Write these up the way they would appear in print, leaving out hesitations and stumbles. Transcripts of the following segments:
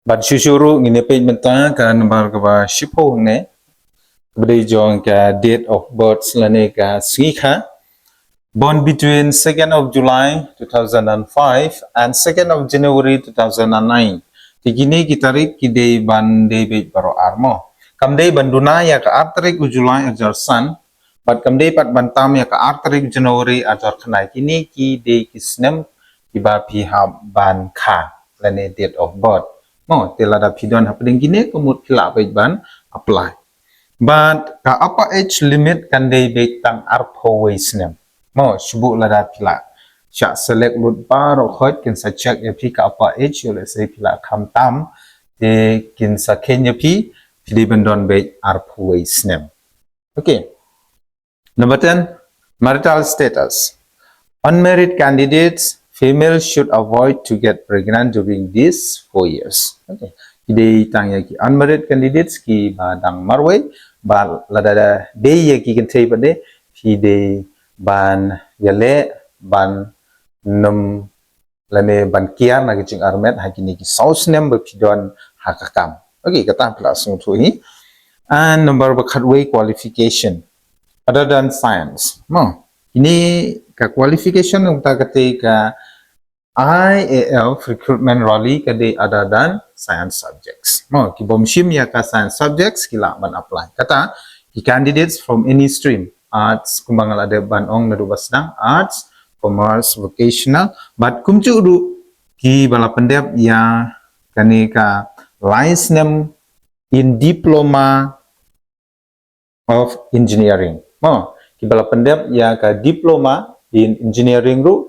But shusuru ngine page menta ka number ka shipo ne beri jong ka date of birth lane ka sika born between 2nd of July 2005 and 2nd of January 2009. Tigini kitarik kidei ban David baro armo. Kamdei banduna ya ka artarik July ajar san, but kamdei pat bantam ya ka artarik January ajar khnai kini ki dei kisnem kiba pihab ban kha lane date of birth. Mo telada pidon hapding gini kumut pila baik ban apply. But ka upper age limit kan dei baik tang arpo waisnem. Mo shubu lada pila. Syak select lut bar khot kin sa check ya pi ka upper age yo let's say pila kam tam de kin sa kenya pi pili bendon baik arpo waisnem. Okay. Number 10, marital status. Unmarried candidates, females should avoid to get pregnant during these 4 years. Okay. Jadi tanya ki unmarried candidates ki badang marway ba lada de ye ki kan tay pade ki de ban yale ban num lane ban kiar na ki armet ha kini ki sauce nem ba pidon hakakam. Okay, kata plus tu hi. And number bakatway qualification other than science. No. Ini ka qualification ng tagati ka IAL recruitment rally kade other than science subjects. Mo kibomshim ya ka science subjects kila man apply. Kata ki candidates from any stream, arts kumbangal ada banong na dubasdang arts, commerce, vocational, but kumju du ki bala pendep ya kani ka lines name in diploma of engineering. Mo ki bala pendep ya ka diploma in engineering ru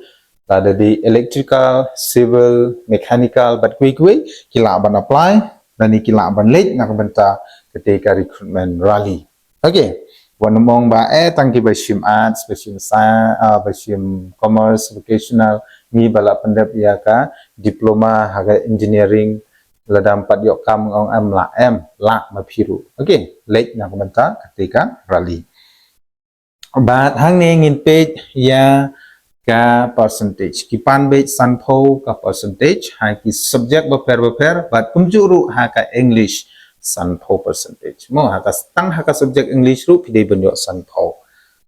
ada di electrical, civil, mechanical, but quickly kila ban apply dan kila ban late nak benta ketika recruitment rally. Okay, wan mong ba tangki bashim arts, bashim science, bashim commerce, vocational ni bala pendep ya ka diploma haga engineering ladam pat yok kam ngong am la mapiru. Okay, late nak benta ketika rally. But hang ngin page ya ka percentage kipan bait sanpo ka percentage ha ki subject beper but kumjuru ha ka english sanpo percentage mo ha ka tang ha ka subject english ru pide benyo sanpo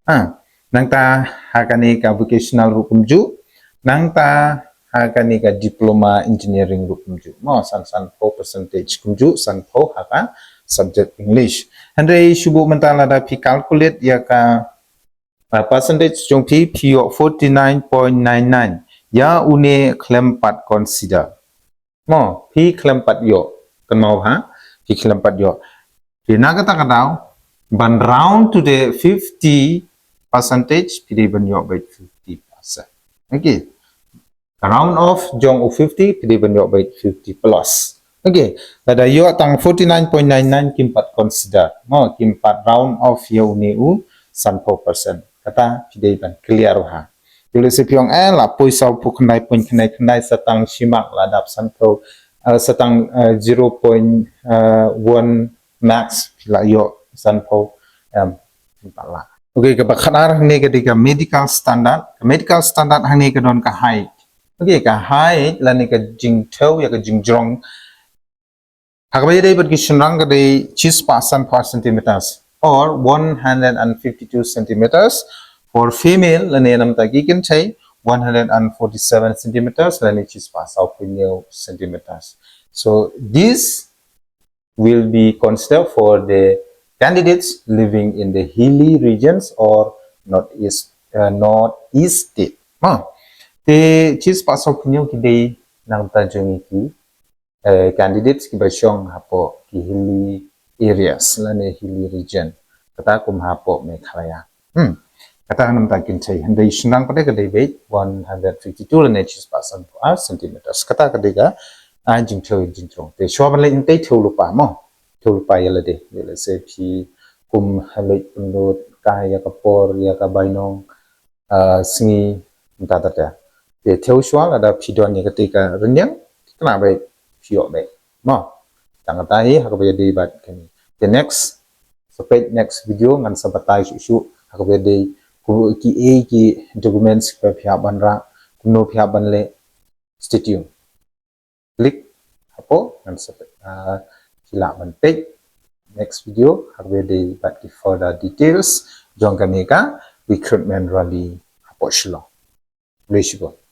nang ta ha ka ni ka vocational ru kumju nang ta ha ka ni ka diploma engineering ru kumju mo sanpo percentage kumju sanpo ha ka subject english andre shubu mentala da pi calculate ya ka percentage jong pi 49.99 ya une claim pat consider mo pi claim pat yo kan mau ha pi claim pat yo di naga ta kadau ban round to the 50 percentage pi ban yo by 50%. Okay, round off jong of 50 pi ban yo by 50 plus. Okay, tada yo tang 49.99 kim pat consider mo kim pat round off yo une u 100%. Kata pidei ban clear ha. Jule se piong la poi sau pu khnai satang simak ladap santo satang 0.1 max pila yo sanpo pala. Okay, ka bakhanar ne ketika medical standard hang ka don ka height. Okay, ka height la ne ka jingtau ya ka jingjong. Hakabay dai bat ki shnang ka dai 6% per centimeters or 152 centimeters. For female, lanenam tagi can say 147 centimeters, lanichis pass out centimeters. So this will be considered for the candidates living in the hilly regions or northeast state. The chis pass out kidei nang tajungi ki candidates ki basyong hapo ki hilly areas lane hilly region kata kum hapo Meghalaya kata nam ta kin chai handai shnang pade kadai weight 152 lane chis pasan per centimeters kata kadai ga jingthoi jingtrong te shwaban le intei thulupa mo thulupa yala de yala se phi kum halai punut ka ya kapor ya ka bainong singi ta ta te theu shwa la da phidon ni kadai ka renyang kana bai phio bai mo tang ta hi ha ka bai de bat kani the next video ngan sabatai su ha ka bai de ku ki documents ka phia ban ra kuno phia ban le stay tuned click po ngan sampai sila mentik next video harus di but further details jong kami ka recruitment rally apo shillong boleh